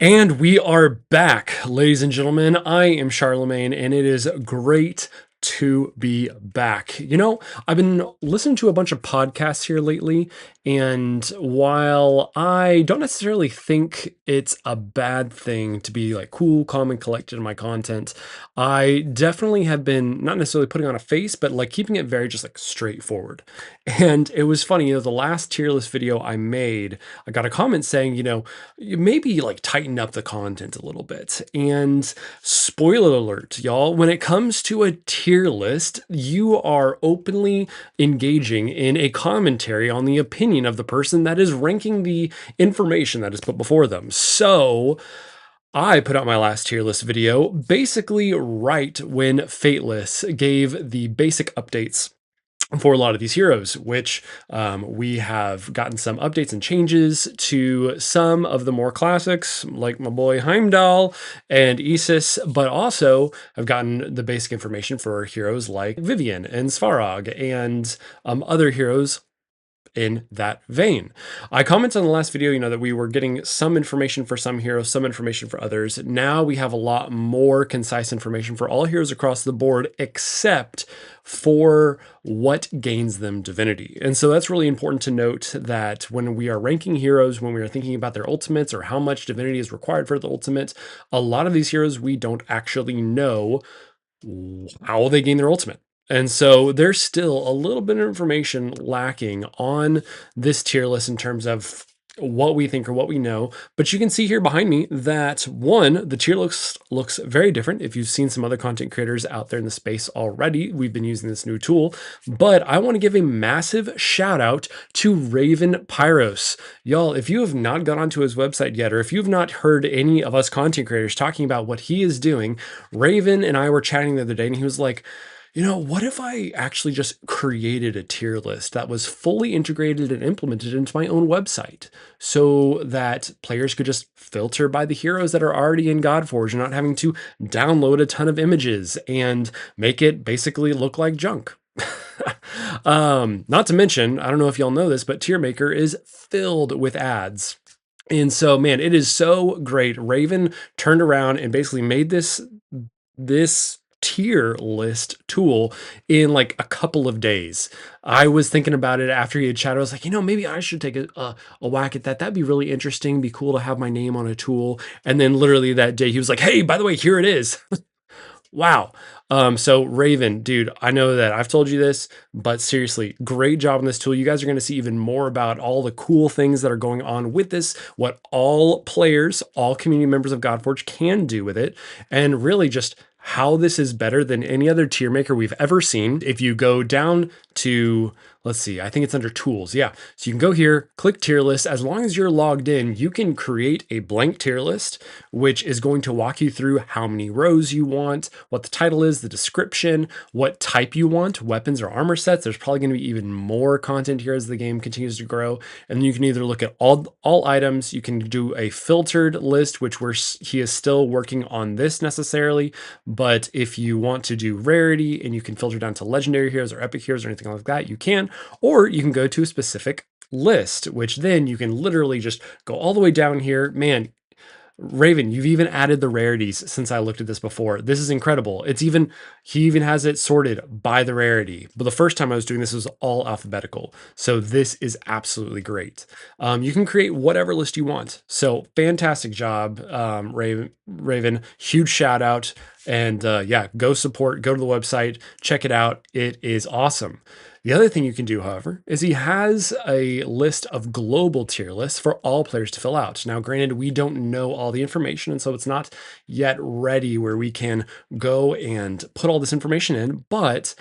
And we are back, ladies and gentlemen. I am Charlemagne, and it is great to be back. You know, I've been listening to a bunch of podcasts here lately, and while I don't necessarily think it's a bad thing to be like cool, calm, and collected in my content, I definitely have been not necessarily putting on a face, but like keeping it very just like straightforward. And it was funny, the last tier list video I made, I got a comment saying, you maybe like tighten up the content a little bit. And spoiler alert, y'all, when it comes to a tier list, you are openly engaging in a commentary on the opinion of the person that is ranking the information that is put before them. So I put out my last tier list video basically right when Fateless gave the basic updates for a lot of these heroes, which we have gotten some updates and changes to some of the more classics, like my boy Heimdall and Isis, but also have gotten the basic information for heroes like Viviane and Svarog and other heroes in that vein. I commented on the last video, that we were getting some information for some heroes, some information for others. Now we have a lot more concise information for all heroes across the board, except for what gains them divinity. And so that's really important to note that when we are ranking heroes, when we are thinking about their ultimates or how much divinity is required for the ultimate, a lot of these heroes, we don't actually know how they gain their ultimate. And so there's still a little bit of information lacking on this tier list in terms of what we think or what we know. But you can see here behind me that one, the tier looks very different. If you've seen some other content creators out there in the space already, we've been using this new tool. But I want to give a massive shout out to Raven Pyros. Y'all, if you have not gone onto his website yet, or if you've not heard any of us content creators talking about what he is doing, Raven and I were chatting the other day and he was like, what if I actually just created a tier list that was fully integrated and implemented into my own website so that players could just filter by the heroes that are already in Godforge and not having to download a ton of images and make it basically look like junk? Not to mention, I don't know if y'all know this, but Tier Maker is filled with ads. And so, man, it is so great. Raven turned around and basically made this tier list tool in like a couple of days. I was thinking about it after he had chatted. I was like, maybe I should take a whack at that. That'd be really interesting. Be cool to have my name on a tool. And then literally that day he was like, hey, by the way, here it is. Wow. So Raven, dude, I know that I've told you this, but seriously, great job on this tool. You guys are going to see even more about all the cool things that are going on with this, what all players, all community members of Godforge can do with it, and really just how this is better than any other tier maker we've ever seen. If you go down to, let's see, I think it's under tools. Yeah. So you can go here, click tier list. As long as you're logged in, you can create a blank tier list, which is going to walk you through how many rows you want, what the title is, the description, what type you want, weapons or armor sets. There's probably going to be even more content here as the game continues to grow. And you can either look at all items, you can do a filtered list, which he is still working on this necessarily. But if you want to do rarity and you can filter down to legendary heroes or epic heroes or anything like that, you can. Or you can go to a specific list, which then you can literally just go all the way down here. Man, Raven, you've even added the rarities since I looked at this before. This is incredible. He even has it sorted by the rarity. But the first time I was doing this was all alphabetical. So this is absolutely great. You can create whatever list you want. So fantastic job, Raven. Huge shout out. And yeah, go to the website, check it out. It is awesome. The other thing you can do, however, is he has a list of global tier lists for all players to fill out. Now, granted, we don't know all the information, and so it's not yet ready where we can go and put all this information in, but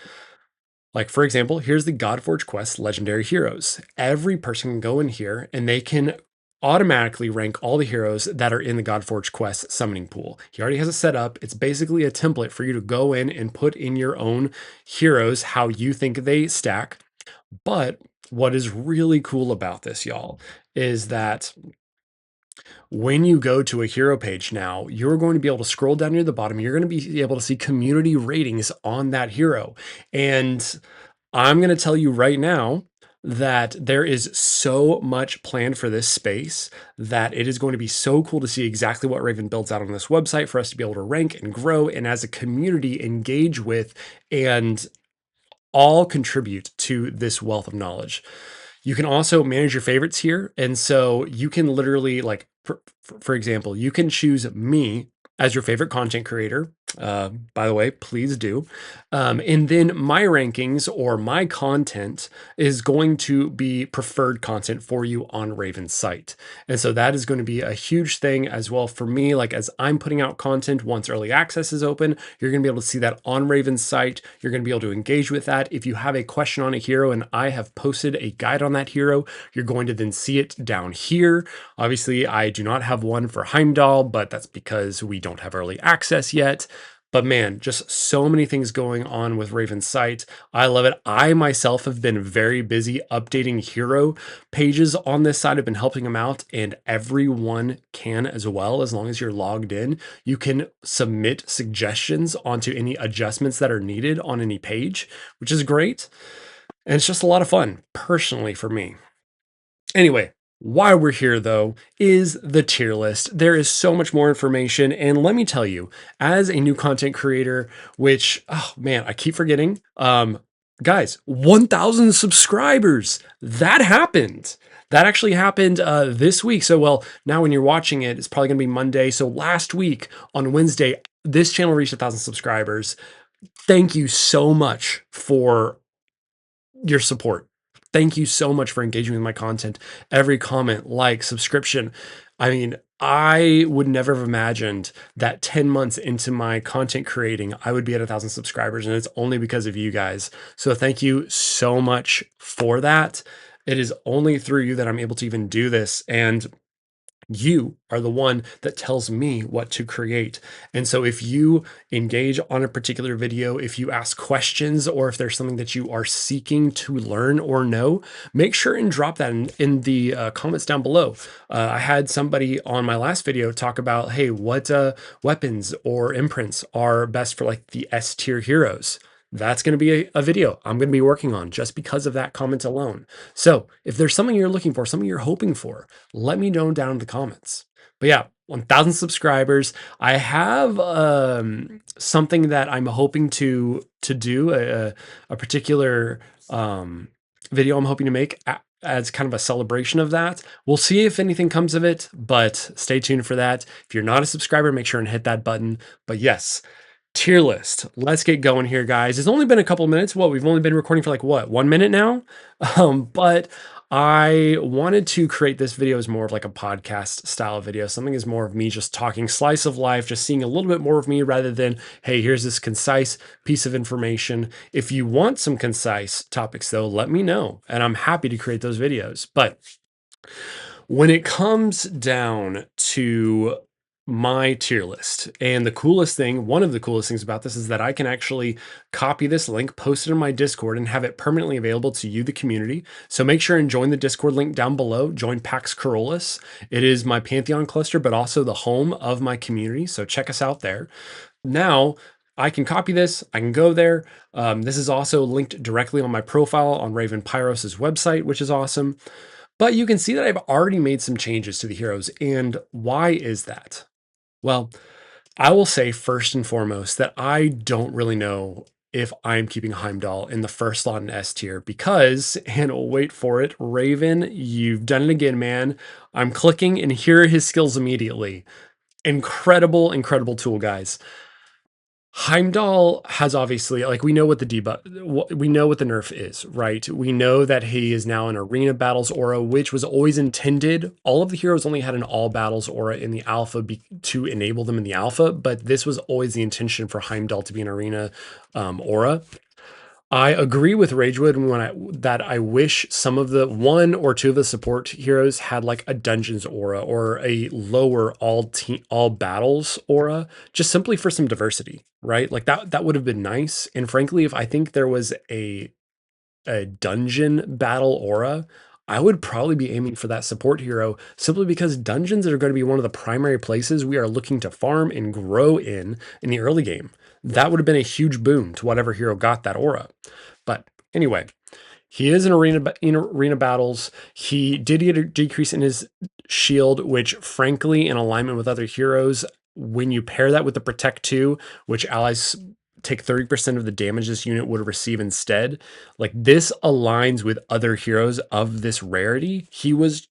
like, for example, here's the Godforge Quest Legendary Heroes. Every person can go in here and they can automatically rank all the heroes that are in the Godforge Quest summoning pool. He already has it set up. It's basically a template for you to go in and put in your own heroes how you think they stack. But what is really cool about this, y'all, is that when you go to a hero page now, you're going to be able to scroll down near the bottom. You're going to be able to see community ratings on that hero. And I'm going to tell you right now that there is so much planned for this space that it is going to be so cool to see exactly what Raven builds out on this website for us to be able to rank and grow and as a community engage with and all contribute to this wealth of knowledge. You can also manage your favorites here. And so you can literally, like, for example, you can choose me as your favorite content creator. By the way, please do. And then my rankings or my content is going to be preferred content for you on Raven's site. And so that is going to be a huge thing as well for me. Like, as I'm putting out content, once early access is open, you're going to be able to see that on Raven's site. You're going to be able to engage with that. If you have a question on a hero and I have posted a guide on that hero, you're going to then see it down here. Obviously, I do not have one for Heimdall, but that's because we don't have early access yet. But man, just so many things going on with Raven's site. I love it. I myself have been very busy updating hero pages on this site. I've been helping them out, and everyone can as well, as long as you're logged in. You can submit suggestions onto any adjustments that are needed on any page, which is great. And it's just a lot of fun, personally, for me. Anyway, why we're here though is the tier list. There is so much more information. And let me tell you, as a new content creator, which, oh man, I keep forgetting, guys, 1,000 subscribers. That happened. That actually happened this week. So, well, now when you're watching it, it's probably going to be Monday. So last week on Wednesday, this channel reached 1,000 subscribers. Thank you so much for your support. Thank you so much for engaging with my content. Every comment, like, subscription. I mean, I would never have imagined that 10 months into my content creating, I would be at 1,000 subscribers, and it's only because of you guys. So thank you so much for that. It is only through you that I'm able to even do this. And you are the one that tells me what to create. And so if you engage on a particular video, if you ask questions, or if there's something that you are seeking to learn or know, make sure and drop that in the comments down below. I had somebody on my last video talk about, hey, what weapons or imprints are best for like the S tier heroes. That's going to be a video I'm going to be working on just because of that comment alone. So if there's something you're looking for, something you're hoping for, let me know down in the comments. But yeah, 1,000 subscribers. I have something that I'm hoping to do, a particular video I'm hoping to make as kind of a celebration of that. We'll see if anything comes of it, but stay tuned for that. If you're not a subscriber, make sure and hit that button. But yes, tier list. Let's get going here, guys. It's only been a couple minutes. We've only been recording for like 1 minute now. But I wanted to create this video as more of like a podcast style video. Something is more of me just talking slice of life, just seeing a little bit more of me rather than, hey, here's this concise piece of information. If you want some concise topics though, let me know and I'm happy to create those videos. But when it comes down to my tier list, and the coolest thing, one of the coolest things about this is that I can actually copy this link, post it in my Discord, and have it permanently available to you, the community. So make sure and join the Discord link down below. Join Pax Carolus. It is my Pantheon cluster, but also the home of my community. So check us out there. Now, I can copy this, I can go there. This is also linked directly on my profile on Raven Pyros' website, which is awesome. But you can see that I've already made some changes to the heroes. And why is that? Well, I will say first and foremost that I don't really know if I'm keeping Heimdall in the first slot in S tier because, and wait for it, Raven, you've done it again, man. I'm clicking and here are his skills immediately. Incredible, incredible tool, guys. Heimdall has obviously, like, we know what the debuff, we know what the nerf is, right? We know that he is now an arena battles aura, which was always intended. All of the heroes only had an all battles aura in the alpha to enable them in the alpha, but this was always the intention for Heimdall to be an arena aura. I agree with Ragewood that I wish some of the one or two of the support heroes had like a dungeons aura or a lower all battles aura, just simply for some diversity, right? Like that would have been nice. And frankly, if I think there was a dungeon battle aura, I would probably be aiming for that support hero simply because dungeons are going to be one of the primary places we are looking to farm and grow in the early game. That would have been a huge boon to whatever hero got that aura. But anyway, He is in arena battles. He did get a decrease in his shield, which frankly, in alignment with other heroes, when you pair that with the Protect 2, which allies take 30% of the damage this unit would receive instead, like this aligns with other heroes of this rarity. He was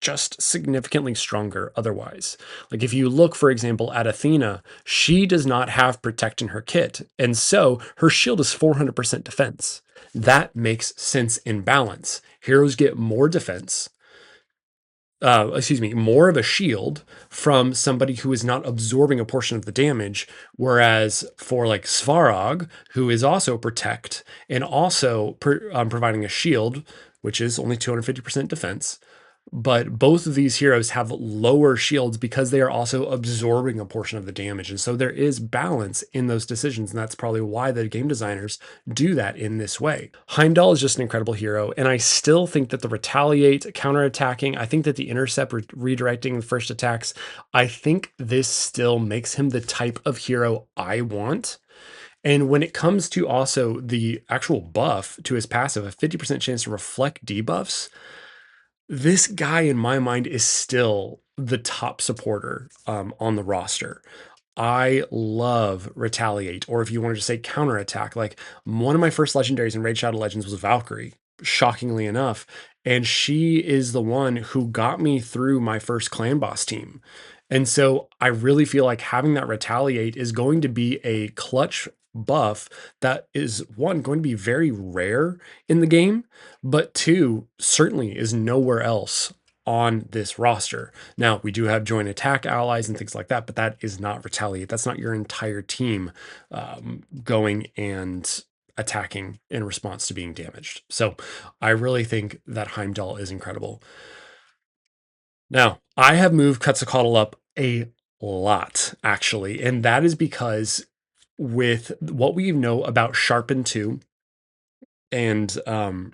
just significantly stronger otherwise. Like if you look, for example, at Athena, she does not have Protect in her kit, and so her shield is 400% defense. That makes sense in balance. Heroes get more defense, more of a shield from somebody who is not absorbing a portion of the damage. Whereas for like Svarog, who is also protect and also providing a shield, which is only 250% defense, but both of these heroes have lower shields because they are also absorbing a portion of the damage. And so there is balance in those decisions. And that's probably why the game designers do that in this way. Heimdall is just an incredible hero. And I still think that the retaliate, counterattacking, I think that the intercept, redirecting the first attacks, I think this still makes him the type of hero I want. And when it comes to also the actual buff to his passive, a 50% chance to reflect debuffs, this guy in my mind is still the top supporter on the roster. I love Retaliate, or if you want to just say counterattack, like one of my first legendaries in Raid Shadow Legends was Valkyrie, shockingly enough. And she is the one who got me through my first clan boss team. And so I really feel like having that Retaliate is going to be a clutch buff that is one, going to be very rare in the game, but two, certainly is nowhere else on this roster. Now, we do have joint attack allies and things like that, but that is not Retaliate. That's not your entire team going and attacking in response to being damaged. So I really think that Heimdall is incredible. Now, I have moved Quetzalcoatl up a lot, actually, and that is because with what we know about Sharpen 2 and an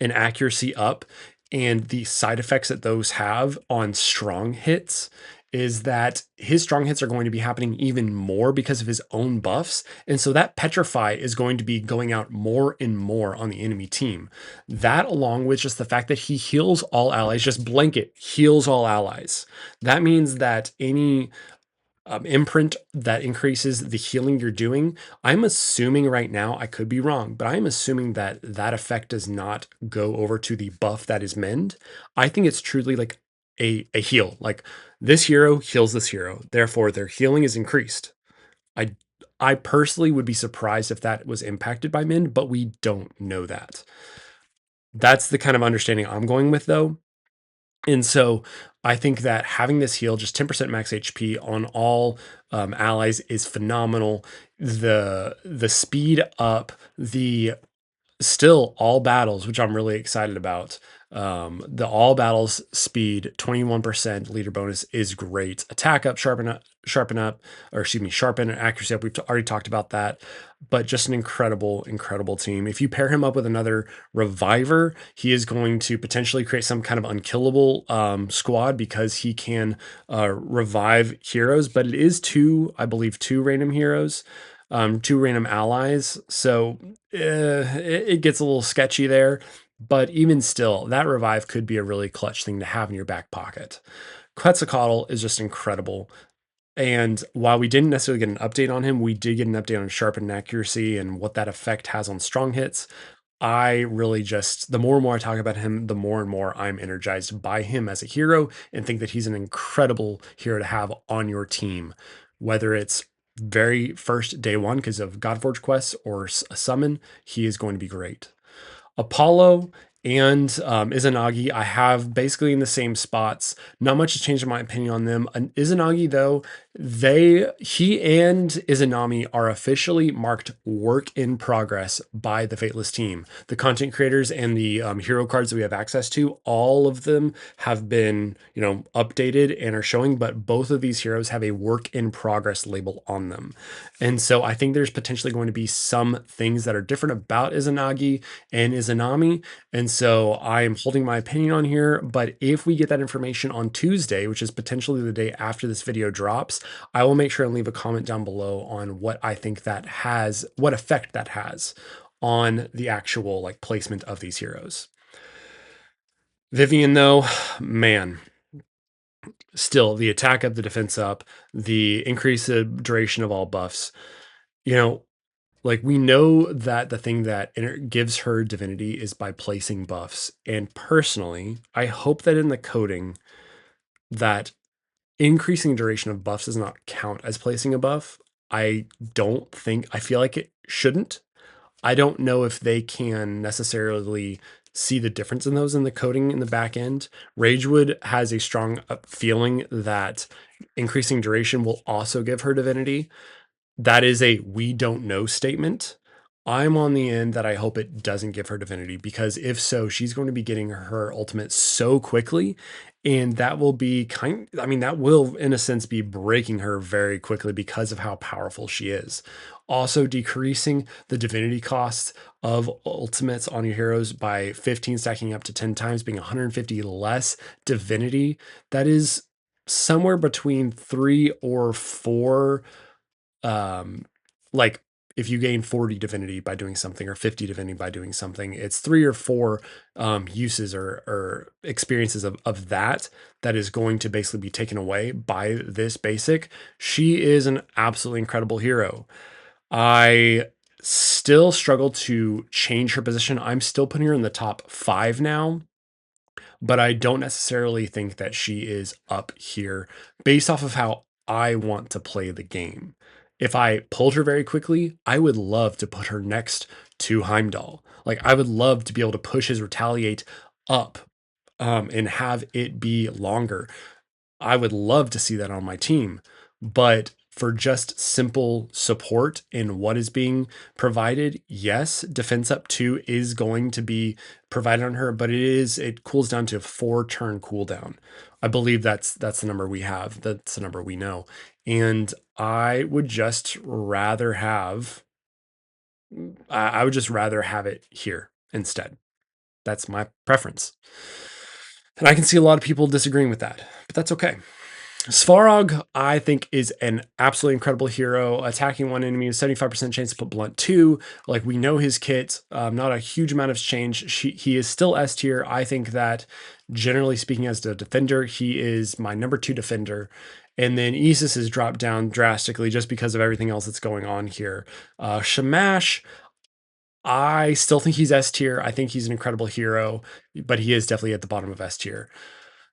accuracy up and the side effects that those have on strong hits, is that his strong hits are going to be happening even more because of his own buffs. And so that petrify is going to be going out more and more on the enemy team. That, along with just the fact that he heals all allies, just blanket heals all allies. That means that any imprint that increases the healing you're doing. I'm assuming right now, I could be wrong, but I'm assuming that that effect does not go over to the buff that is mend. I think it's truly like a heal. Like this hero heals this hero, therefore their healing is increased. I I personally would be surprised if that was impacted by mend, but we don't know that. That's the kind of understanding I'm going with though. And so I think that having this heal, just 10% max HP on all allies, is phenomenal. The speed up, the still all battles, which I'm really excited about. The all battles speed, 21% leader bonus is great. Attack up, sharpen up, or excuse me, sharpen and accuracy up. We've already talked about that, but just an incredible, incredible team. If you pair him up with another reviver, he is going to potentially create some kind of unkillable squad because he can revive heroes, but it is I believe, two random heroes. Two random allies. So it gets a little sketchy there. But even still, that revive could be a really clutch thing to have in your back pocket. Quetzalcoatl is just incredible. And while we didn't necessarily get an update on him, we did get an update on sharpen accuracy and what that effect has on strong hits. I really just, the more and more I talk about him, the more and more I'm energized by him as a hero and think that he's an incredible hero to have on your team, whether it's very first day one because of Godforge quests or a summon, he is going to be great. Apollo and Izanagi, I have basically in the same spots. Not much has changed in my opinion on them. Izanagi, though, he and Izanami are officially marked work in progress by the Fateless team. The content creators and the hero cards that we have access to, all of them have been, updated and are showing, but both of these heroes have a work in progress label on them. And so I think there's potentially going to be some things that are different about Izanagi and Izanami. And so I am holding my opinion on here, but if we get that information on Tuesday, which is potentially the day after this video drops, I will make sure and leave a comment down below on what I think what effect that has on the actual like placement of these heroes. Viviane, though, man, still the attack up, the defense up, the increase the duration of all buffs. You know, like we know that the thing that gives her divinity is by placing buffs. And personally, I hope that in the coding that increasing duration of buffs does not count as placing a buff. I feel like it shouldn't. I don't know if they can necessarily see the difference in those in the coding in the back end. Ragewood has a strong feeling that increasing duration will also give her divinity. That is a we don't know statement. I'm on the end that I hope it doesn't give her divinity, because if so, she's going to be getting her ultimate so quickly. And that will be that will, in a sense, be breaking her very quickly because of how powerful she is. Also, decreasing the divinity cost of ultimates on your heroes by 15, stacking up to 10 times, being 150 less divinity. That is somewhere between 3 or 4 like if you gain 40 divinity by doing something or 50 divinity by doing something, it's 3 or 4 uses or experiences of that is going to basically be taken away by this basic. She is an absolutely incredible hero. I still struggle to change her position. I'm still putting her in the top 5 now, but I don't necessarily think that she is up here based off of how I want to play the game. If I pulled her very quickly, I would love to put her next to Heimdall. Like, I would love to be able to push his retaliate up, and have it be longer. I would love to see that on my team. But for just simple support in what is being provided, yes, defense up 2 is going to be provided on her, but it cools down to a 4-turn cooldown. I believe that's the number we have. That's the number we know. And I would just rather have I would just rather have it here instead. That's my preference. And I can see a lot of people disagreeing with that, but that's okay. Svarog, I think, is an absolutely incredible hero. Attacking one enemy with 75% chance to put blunt 2. Like, we know his kit, not a huge amount of change. He is still S tier. I think that, generally speaking, as the defender, he is my number 2 defender. And then Isis has dropped down drastically just because of everything else that's going on here. Shamash, I still think he's S tier. I think he's an incredible hero, but he is definitely at the bottom of S tier.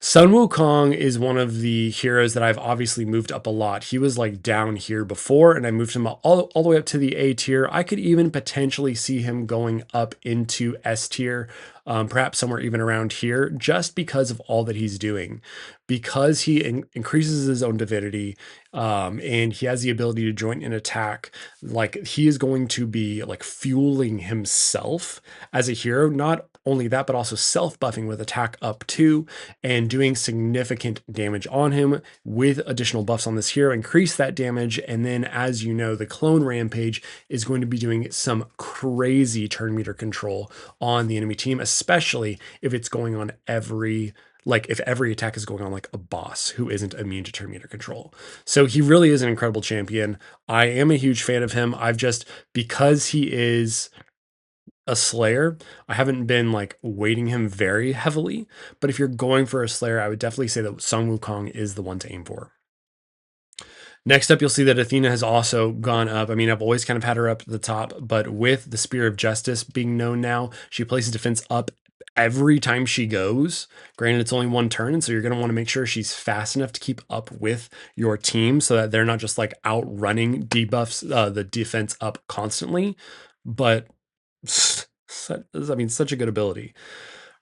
Sun Wukong is one of the heroes that I've obviously moved up a lot. He was like down here before, and I moved him all the way up to the A tier. I could even potentially see him going up into S tier, perhaps somewhere even around here, just because of all that he's doing. Because he increases his own divinity, and he has the ability to join an attack, like he is going to be like fueling himself as a hero. Not only that, but also self-buffing with attack up 2 and doing significant damage on him with additional buffs on this hero, increase that damage. And then, as you know, the clone rampage is going to be doing some crazy turn meter control on the enemy team, especially if it's going on if every attack is going on like a boss who isn't immune to turn meter control. So he really is an incredible champion. I am a huge fan of him. Because he is a Slayer, I haven't been like weighting him very heavily, but if you're going for a Slayer, I would definitely say that Sun Wukong is the one to aim for. Next up, you'll see that Athena has also gone up. I mean, I've always kind of had her up at the top, but with the Spear of Justice being known now, she places defense up every time she goes. Granted, it's only 1 turn, and so you're going to want to make sure she's fast enough to keep up with your team so that they're not just like outrunning debuffs, the defense up constantly. But I mean, such a good ability.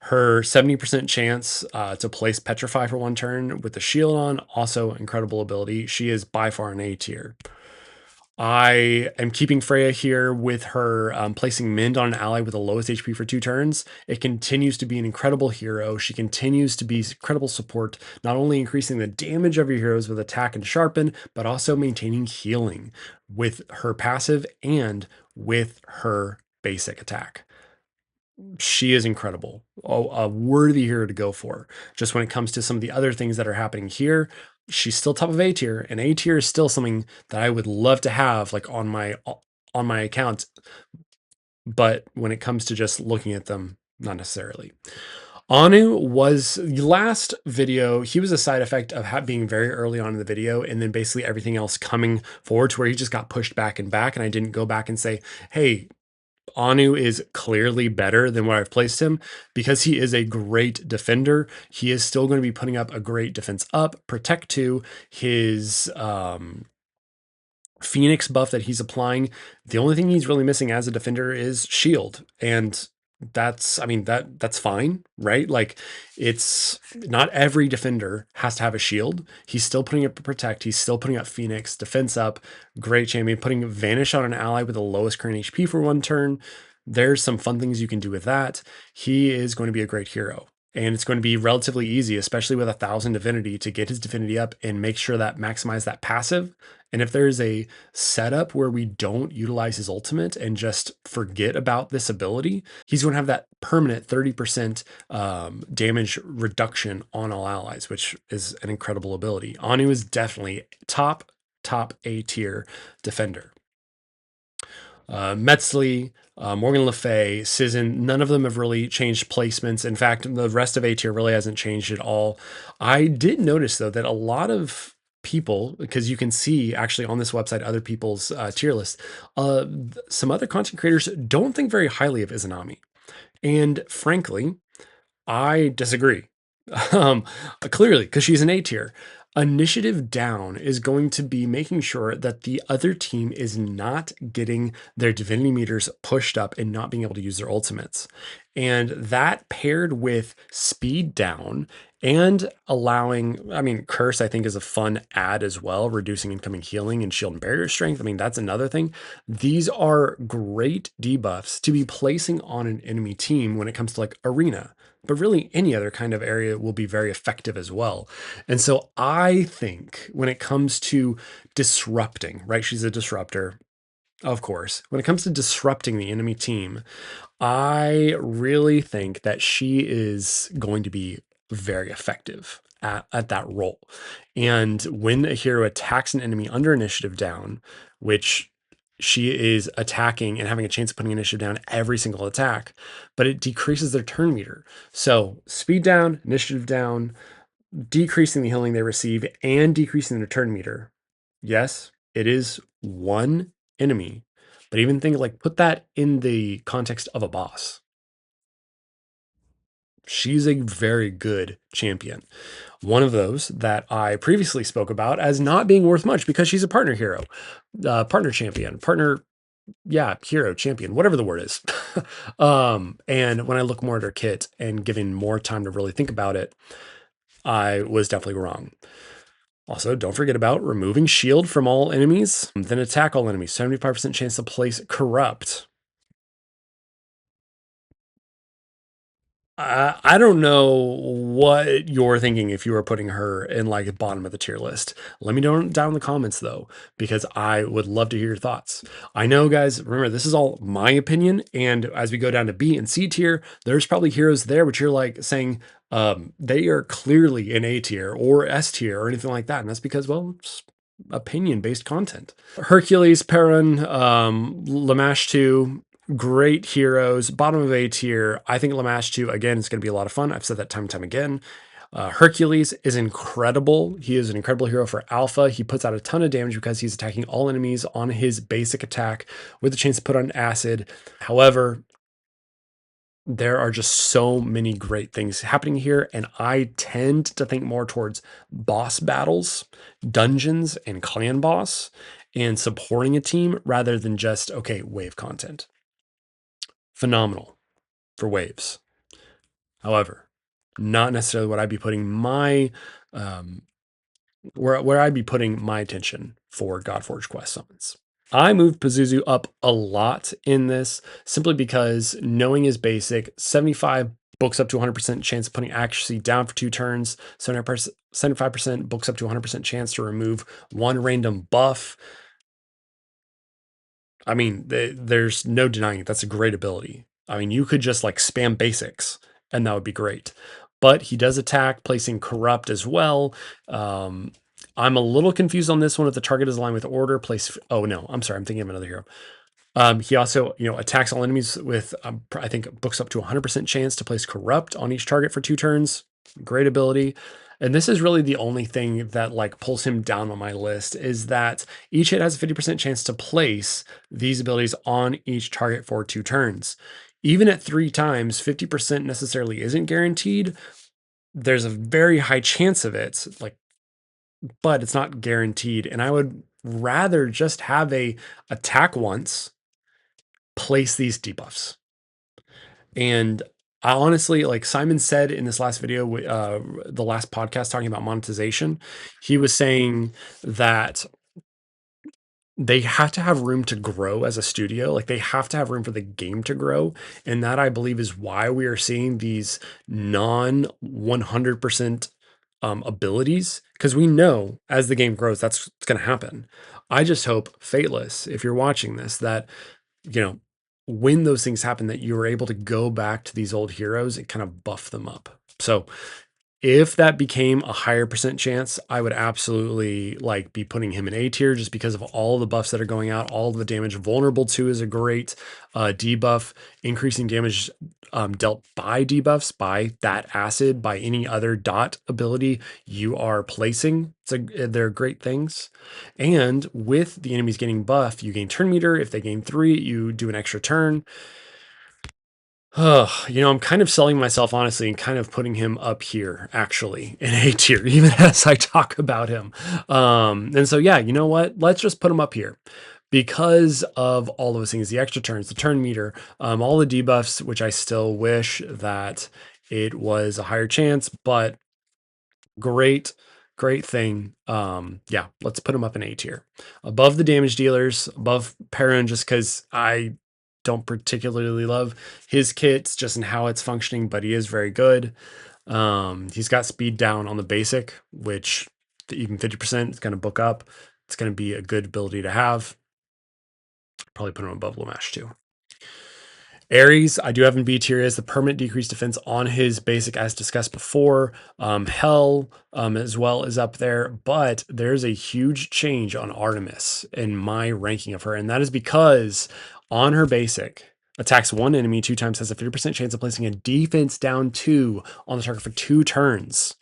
Her 70% chance to place Petrify for 1 turn with the shield on, also incredible ability. She is by far an A tier. I am keeping Freya here with her placing Mend on an ally with the lowest HP for 2 turns. It continues to be an incredible hero. She continues to be incredible support, not only increasing the damage of your heroes with attack and sharpen, but also maintaining healing with her passive and with her basic attack. She is incredible. A worthy hero to go for. Just when it comes to some of the other things that are happening here, she's still top of A tier, and A tier is still something that I would love to have like on my account. but when it comes to just looking at them, not necessarily. Anu was the last video. He was a side effect of being very early on in the video, and then basically everything else coming forward to where he just got pushed back and back. And I didn't go back and say, hey, Anu is clearly better than where I've placed him, because he is a great defender. He is still going to be putting up a great defense up, protect 2, his Phoenix buff that he's applying. The only thing he's really missing as a defender is shield. And I mean, that's fine, right? Like, it's not every defender has to have a shield. He's still putting up protect. He's still putting up Phoenix, defense up, great champion, putting vanish on an ally with the lowest current HP for 1 turn. There's some fun things you can do with that. He is going to be a great hero. And it's going to be relatively easy, especially with 1,000 divinity, to get his divinity up and make sure that maximize that passive. And if there's a setup where we don't utilize his ultimate and just forget about this ability, he's going to have that permanent 30% damage reduction on all allies, which is an incredible ability. Anu is definitely top A tier defender. Metzli, Morgan Le Fay, Sizzin, none of them have really changed placements. In fact, the rest of A tier really hasn't changed at all. I did notice, though, that a lot of people, because you can see actually on this website other people's tier list, some other content creators don't think very highly of Izanami. And frankly, I disagree. Clearly, because she's an A tier. Initiative down is going to be making sure that the other team is not getting their divinity meters pushed up and not being able to use their ultimates. And that paired with speed down and allowing, I mean, curse, I think, is a fun add as well, reducing incoming healing and shield and barrier strength. I mean, that's another thing. These are great debuffs to be placing on an enemy team when it comes to like arena, but really any other kind of area will be very effective as well. And so I think when it comes to disrupting, right? She's a disruptor, of course. When it comes to disrupting the enemy team, I really think that she is going to be very effective at that role. And when a hero attacks an enemy under initiative down, which she is attacking and having a chance of putting initiative down every single attack, but it decreases their turn meter. So speed down, initiative down, decreasing the healing they receive, and decreasing their turn meter. Yes, it is one enemy, but even think like put that in the context of a boss. She's a very good champion. One of those that I previously spoke about as not being worth much because she's a partner hero, partner champion, hero, champion, whatever the word is. And when I look more at her kit and giving more time to really think about it, I was definitely wrong. Also, don't forget about removing shield from all enemies, then attack all enemies. 75% chance to place corrupt. I don't know what you're thinking if you were putting her in like bottom of the tier list. Let me know down in the comments though, because I would love to hear your thoughts. I know, guys, remember this is all my opinion. And as we go down to B and C tier, there's probably heroes there, which you're like saying they are clearly in A tier or S tier or anything like that. And that's because, well, it's opinion-based content. Hercules, Perun, Lamash 2, great heroes, bottom of A tier. I think Lamash 2, again, is going to be a lot of fun. I've said that time and time again. Hercules is incredible. He is an incredible hero for alpha. He puts out a ton of damage because he's attacking all enemies on his basic attack with a chance to put on acid. However, there are just so many great things happening here, and I tend to think more towards boss battles, dungeons, and clan boss, and supporting a team rather than just, okay, wave content. Phenomenal for waves. However, not necessarily what I'd be putting my where I'd be putting my attention for Godforge quest summons. I moved Pazuzu up a lot in this simply because knowing his basic, 75 books up to 100% chance of putting accuracy down for 2 turns, 75% books up to 100% chance to remove 1 random buff. I mean, there's no denying it. That's a great ability. I mean, you could just like spam basics and that would be great. But he does attack, placing corrupt as well. I'm a little confused on this one. If the target is aligned with order, place. Oh no, I'm sorry. I'm thinking of another hero. He also, attacks all enemies with, I think, books up to 100% chance to place corrupt on each target for 2 turns. Great ability. And this is really the only thing that like pulls him down on my list is that each hit has a 50% chance to place these abilities on each target for 2 turns. Even at 3 times, 50% necessarily isn't guaranteed. There's a very high chance of it, like, but it's not guaranteed. And I would rather just have a attack once, place these debuffs. And I honestly, like Simon said in this last video, the last podcast talking about monetization, he was saying that they have to have room to grow as a studio. Like they have to have room for the game to grow. And that I believe is why we are seeing these non 100% abilities. Because we know as the game grows, that's going to happen. I just hope, Fateless, if you're watching this, that you know, when those things happen, that you were able to go back to these old heroes and kind of buff them up. So if that became a higher percent chance, I would absolutely like be putting him in A tier just because of all the buffs that are going out, all of the damage. Vulnerable 2 is a great debuff, increasing damage dealt by debuffs, by that acid, by any other dot ability you are placing. They're great things. And with the enemies getting buff, you gain turn meter. If they gain 3, you do an extra turn. I'm kind of selling myself honestly and kind of putting him up here actually in A tier, even as I talk about him. And so, yeah, you know what? Let's just put him up here because of all those things, the extra turns, the turn meter, all the debuffs, which I still wish that it was a higher chance, but great, great thing. Yeah, let's put him up in A tier above the damage dealers, above Perrin, just because I don't particularly love his kits just in how it's functioning, but he is very good. He's got speed down on the basic, which even 50% is going to book up. It's going to be a good ability to have. Probably put him above Lamash too. Ares, I do have in B tier as the permanent decreased defense on his basic, as discussed before. Hell, as well, is up there, but there's a huge change on Artemis in my ranking of her, and that is because on her basic, attacks one enemy 2 times, has a 50% chance of placing a defense down 2 on the target for 2 turns.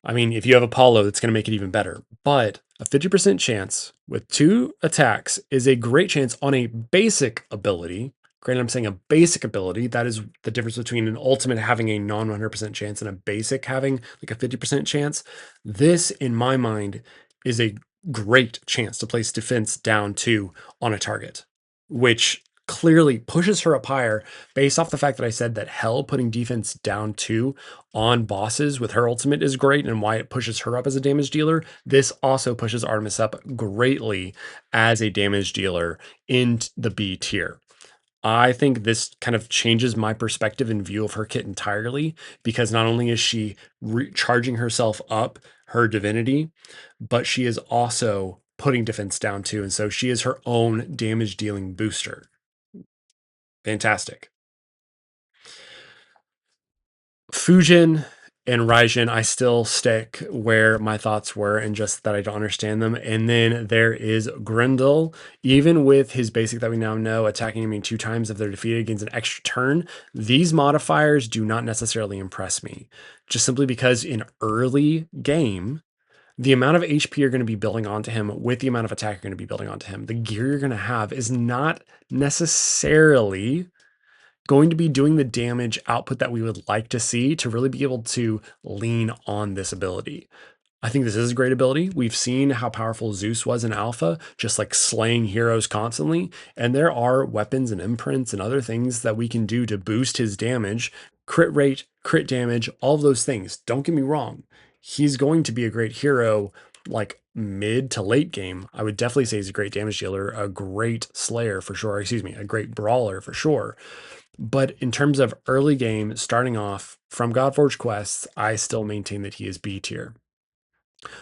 I mean, if you have Apollo, that's going to make it even better. But a 50% chance with 2 attacks is a great chance on a basic ability. Granted, I'm saying a basic ability. That is the difference between an ultimate having a non 100% chance and a basic having like a 50% chance. This, in my mind, is a great chance to place defense down 2 on a target, which clearly pushes her up higher based off the fact that I said that Hell putting defense down 2 on bosses with her ultimate is great and why it pushes her up as a damage dealer. This also pushes Artemis up greatly as a damage dealer in the B tier. I think this kind of changes my perspective and view of her kit entirely because not only is she charging herself up her divinity, but she is also putting defense down too. And so she is her own damage dealing booster. Fantastic. Fujin and Raijin, I still stick where my thoughts were and just that I don't understand them. And then there is Grendel, even with his basic that we now know, attacking enemy 2 times if they're defeated gains an extra turn. These modifiers do not necessarily impress me, just simply because in early game, the amount of HP you're going to be building onto him with the amount of attack you're going to be building onto him, the gear you're going to have is not necessarily going to be doing the damage output that we would like to see to really be able to lean on this ability. I think this is a great ability. We've seen how powerful Zeus was in Alpha, just like slaying heroes constantly. And there are weapons and imprints and other things that we can do to boost his damage, crit rate, crit damage, all of those things. Don't get me wrong. He's going to be a great hero like mid to late game. I would definitely say he's a great damage dealer, a great slayer for sure. Excuse me, a great brawler for sure. But in terms of early game, starting off from Godforge quests, I still maintain that he is B tier.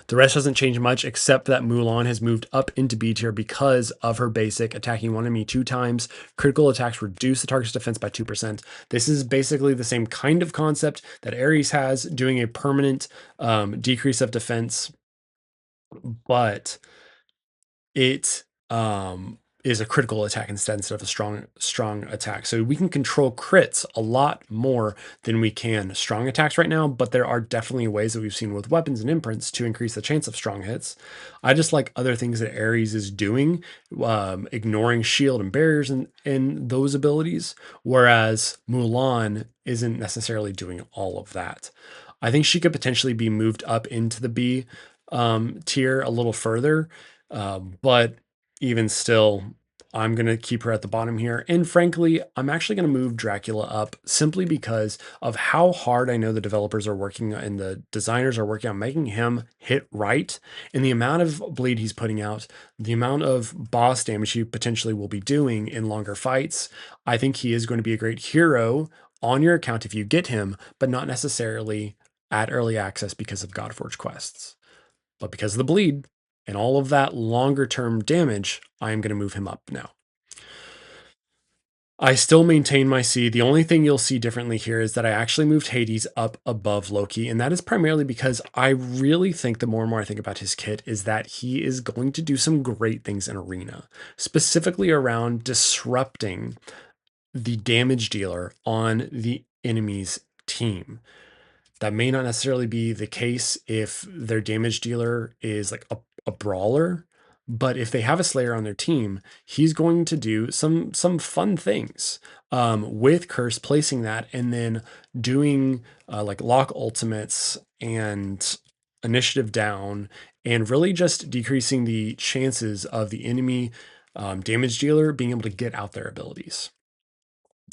The rest doesn't change much except that Mulan has moved up into B tier because of her basic attacking one enemy 2 times. Critical attacks reduce the target's defense by 2%. This is basically the same kind of concept that Ares has, doing a permanent decrease of defense, but it is a critical attack instead of a strong attack. So we can control crits a lot more than we can strong attacks right now, but there are definitely ways that we've seen with weapons and imprints to increase the chance of strong hits. I just like other things that Ares is doing, ignoring shield and barriers and those abilities, whereas Mulan isn't necessarily doing all of that. I think she could potentially be moved up into the B tier a little further, but even still, I'm going to keep her at the bottom here. And frankly, I'm actually going to move Dracula up simply because of how hard I know the developers are working and the designers are working on making him hit right. And the amount of bleed he's putting out, the amount of boss damage he potentially will be doing in longer fights. I think he is going to be a great hero on your account if you get him, but not necessarily at early access because of Godforge quests. But because of the bleed and all of that longer term damage, I am going to move him up now. I still maintain my C. The only thing you'll see differently here is that I actually moved Hades up above Loki. And that is primarily because I really think the more and more I think about his kit is that he is going to do some great things in Arena, specifically around disrupting the damage dealer on the enemy's team. That may not necessarily be the case if their damage dealer is like a brawler, but if they have a Slayer on their team, he's going to do some fun things with Curse, placing that and then doing like lock ultimates and initiative down, and really just decreasing the chances of the enemy damage dealer being able to get out their abilities.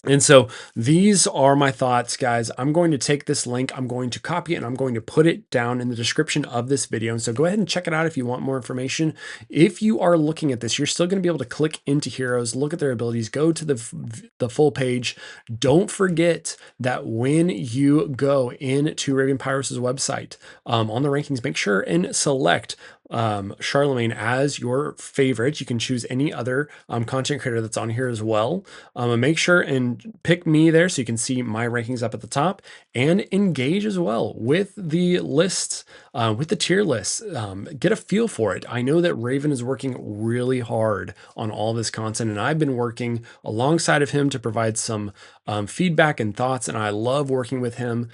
And so these are my thoughts, guys. I'm going to take this link, I'm going to copy it, and I'm going to put it down in the description of this video. And so go ahead and check it out if you want more information. If you are looking at this, you're still going to be able to click into heroes, look at their abilities, go to the full page. Don't forget that when you go into Raven Pyros' website on the rankings, make sure and select Charlemagne as your favorite. You can choose any other content creator that's on here as well. And make sure and pick me there so you can see my rankings up at the top, and engage as well with the lists, with the tier lists. Get a feel for it. I know that Raven is working really hard on all this content, and I've been working alongside of him to provide some feedback and thoughts, and I love working with him.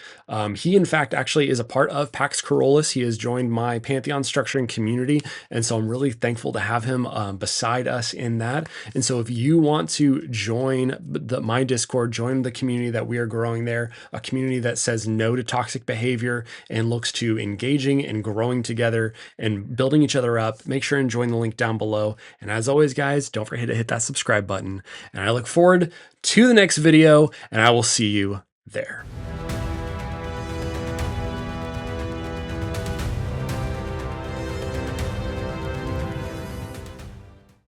He, in fact, actually is a part of Pax Carolus. He has joined my Pantheon structuring community, and so I'm really thankful to have him beside us in that. And so if you want to join my Discord, join the community that we are growing there, a community that says no to toxic behavior and looks to engaging and growing together and building each other up, make sure and join the link down below. And as always, guys, don't forget to hit that subscribe button. And I look forward to the next video, and I will see you there.